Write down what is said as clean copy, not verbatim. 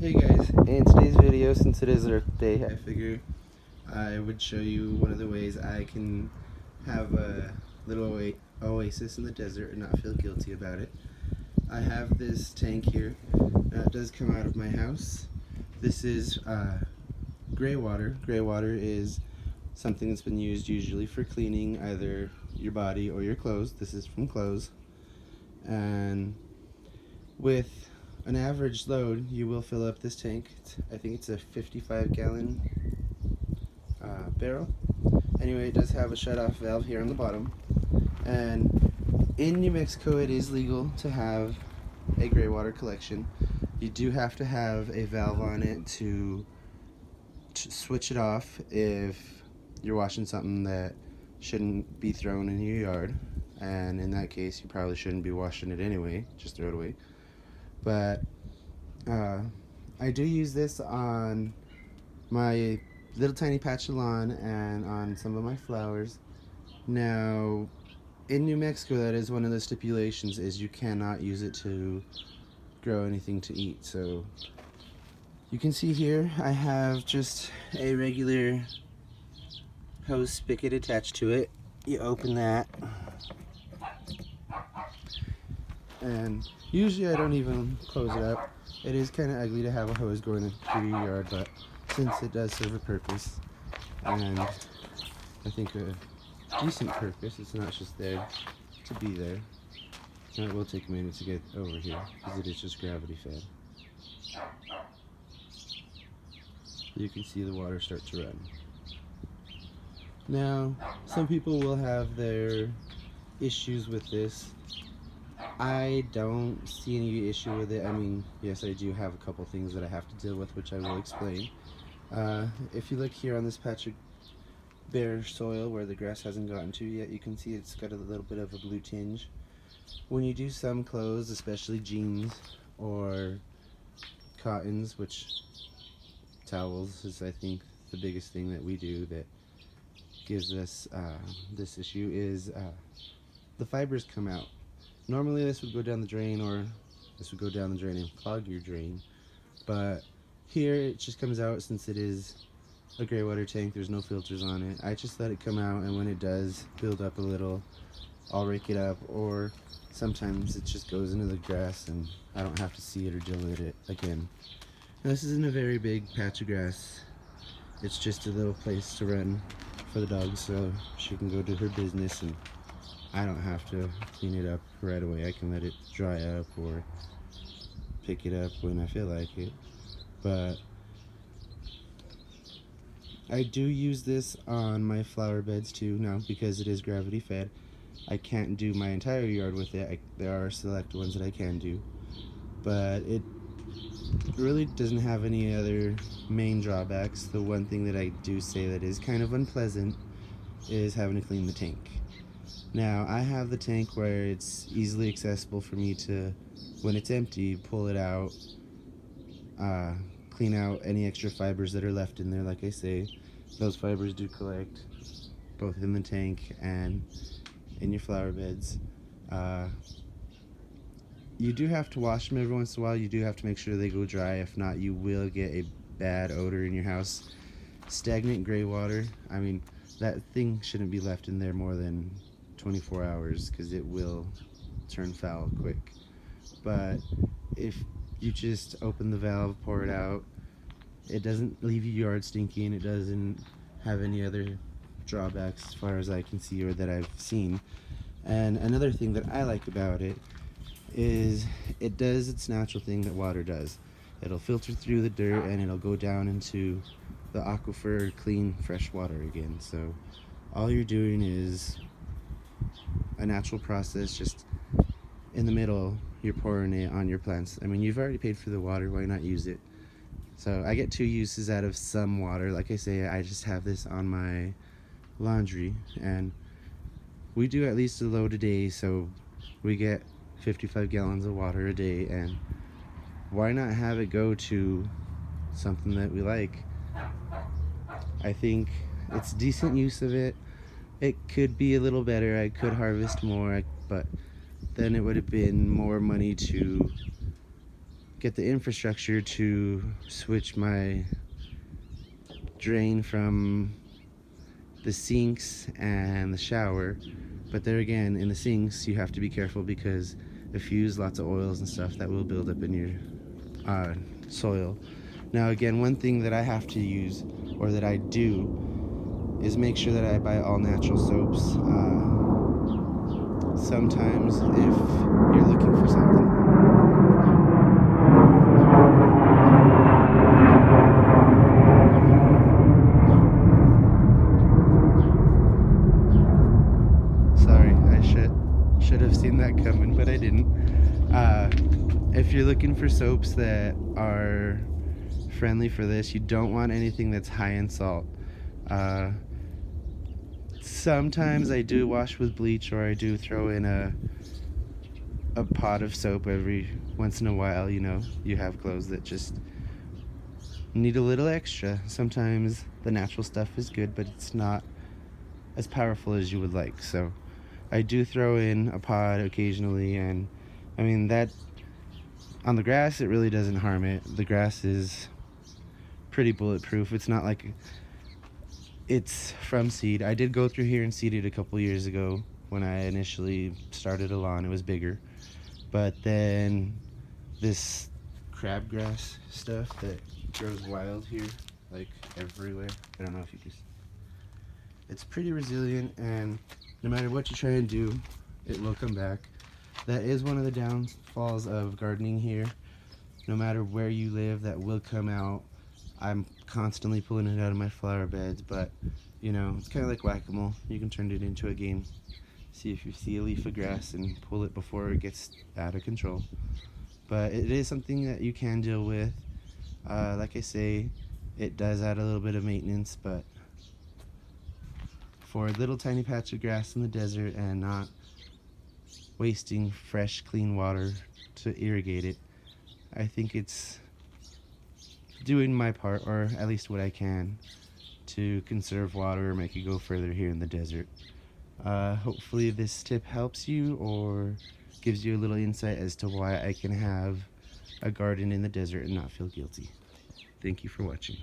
Hey guys, in today's video, since it is Earth Day, I figure I would show you one of the ways I can have a little oasis in the desert and not feel guilty about it. I have this tank here that does come out of my house. This is gray water. Gray water is something that's been used usually for cleaning either your body or your clothes. This is from clothes. And with an average load, you will fill up this tank. I think it's a 55-gallon barrel. Anyway, it does have a shut-off valve here on the bottom. And in New Mexico, it is legal to have a gray water collection. You do have to have a valve on it to switch it off if you're washing something that shouldn't be thrown in your yard. And in that case, you probably shouldn't be washing it anyway. Just throw it away. But I do use this on my little tiny patch of lawn and on some of my flowers. Now, in New Mexico, that is one of the stipulations, is you cannot use it to grow anything to eat. So you can see here I have just a regular hose spigot attached to it. You open that, and usually I don't even close it up. It is kind of ugly to have a hose going through your yard, but since it does serve a purpose, and I think a decent purpose, it's not just there to be there. And it will take a minute to get over here because it is just gravity fed. You can see the water start to run. Now, some people will have their issues with this. I don't see any issue with it. I mean, yes, I do have a couple things that I have to deal with, which I will explain. If you look here on this patch of bare soil where the grass hasn't gotten to yet, you can see it's got a little bit of a blue tinge. When you do some clothes, especially jeans or cottons, which towels is, I think, the biggest thing that we do that gives us this issue, is the fibers come out. Normally this would go down the drain, or this would go down the drain and clog your drain, but here it just comes out. Since it is a gray water tank, there's no filters on it. I just let it come out, and when it does build up a little, I'll rake it up, or sometimes it just goes into the grass and I don't have to see it or deal with it again. Now, this isn't a very big patch of grass. It's just a little place to run for the dog so she can go do her business, and I don't have to clean it up right away. I can let it dry up or pick it up when I feel like it. But I do use this on my flower beds too now, because it is gravity fed. I can't do my entire yard with it. There are select ones that I can do, but it really doesn't have any other main drawbacks. The one thing that I do say that is kind of unpleasant is having to clean the tank. Now, I have the tank where it's easily accessible for me to, when it's empty, pull it out, clean out any extra fibers that are left in there. Like I say, those fibers do collect both in the tank and in your flower beds. You do have to wash them every once in a while. You do have to make sure they go dry. If not, you will get a bad odor in your house. Stagnant gray water, I mean, that thing shouldn't be left in there more than 24 hours because it will turn foul quick. But if you just open the valve, pour it out, it doesn't leave your yard stinky, and it doesn't have any other drawbacks as far as I can see or that I've seen. And another thing that I like about it is it does its natural thing that water does. It'll filter through the dirt and it'll go down into the aquifer, clean, fresh water again. So all you're doing is a natural process. Just in the middle, you're pouring it on your plants. I mean, you've already paid for the water, why not use it? So I get 2 uses out of some water. Like I say, I just have this on my laundry, and we do at least a load a day, so we get 55 gallons of water a day, and why not have it go to something that we like? I think it's decent use of it. It could be a little better. I could harvest more, but then it would have been more money to get the infrastructure to switch my drain from the sinks and the shower. But there again, in the sinks, you have to be careful because if you use lots of oils and stuff, that will build up in your soil. Now again, one thing that I have to use, or that I do, is make sure that I buy all natural soaps. Sometimes if you're looking for something, sorry, I should have seen that coming, but I didn't. If you're looking for soaps that are friendly for this, you don't want anything that's high in salt. Sometimes I do wash with bleach, or I do throw in a pot of soap every once in a while. You know, you have clothes that just need a little extra. Sometimes the natural stuff is good, but it's not as powerful as you would like. So I do throw in a pot occasionally, and I mean that on the grass it really doesn't harm it. The grass is pretty bulletproof. It's not like it's from seed. I did go through here and seed it a couple years ago when I initially started a lawn. It was bigger, but then this crabgrass stuff that grows wild here, like everywhere, I don't know if you can, it's pretty resilient, and no matter what you try and do, it will come back. That is one of the downfalls of gardening here. No matter where you live, that will come out. I'm constantly pulling it out of my flower beds, but you know, it's kind of like whack-a-mole. You can turn it into a game. See if you see a leaf of grass and pull it before it gets out of control. But it is something that you can deal with. Like I say, it does add a little bit of maintenance, but for a little tiny patch of grass in the desert and not wasting fresh, clean water to irrigate it, I think it's doing my part, or at least what I can, to conserve water or make it go further here in the desert. Hopefully this tip helps you or gives you a little insight as to why I can have a garden in the desert and not feel guilty. Thank you for watching.